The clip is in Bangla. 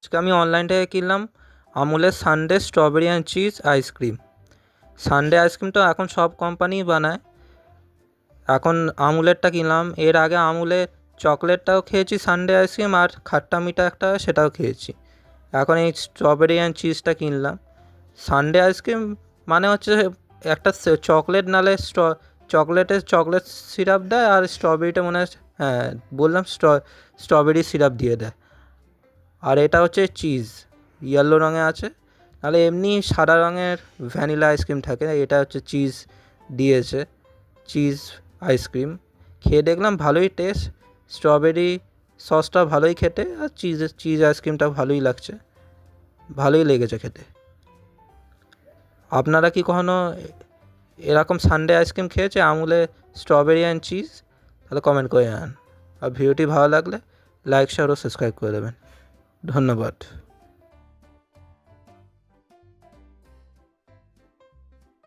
আজকে আমি অনলাইন থেকে কিনলাম আমুলের sundae strawberry and cheese ice cream. Sundae আইসক্রিমটা এখন সব কোম্পানিই বানায়, এখন আমুলেরটা কিনলাম। এর আগে আমুলের চকলেটটাও খেয়েছি সানডে আইসক্রিম, আর খাট্টা মিঠা একটা সেটাও খেয়েছি। এখন এই স্ট্রবেরি অ্যান্ড চিজটা কিনলাম। সানডে আইসক্রিম মানে হচ্ছে একটা চকলেট, নালে চকলেট সিরাপ দেয়, আর স্ট্রবেরিটা মনে হয়, হ্যাঁ বললাম, স্ট্রবেরি সিরাপ দিয়ে দেয়। আর এটা হচ্ছে চিজ, ইয়েলো রঙে আছে, নাহলে এমনি সাদা রঙের ভ্যানিলা আইসক্রিম থাকে, এটা হচ্ছে চিজ দিয়েছে, চিজ আইসক্রিম। খেয়ে দেখলাম ভালোই টেস্ট, স্ট্রবেরি সসটা ভালোই খেতে, আর চিজ আইসক্রিমটা ভালোই লাগছে, ভালোই লেগেছে খেতে। আপনারা কি কখনো এরকম সানডে আইসক্রিম খেয়েছে আমুলে স্ট্রবেরি অ্যান্ড চিজ? তাহলে কমেন্ট করে জানান। আর ভিডিওটি ভালো লাগলে লাইক, শেয়ার ও সাবস্ক্রাইব করে দেবেন। ধন্যবাদ।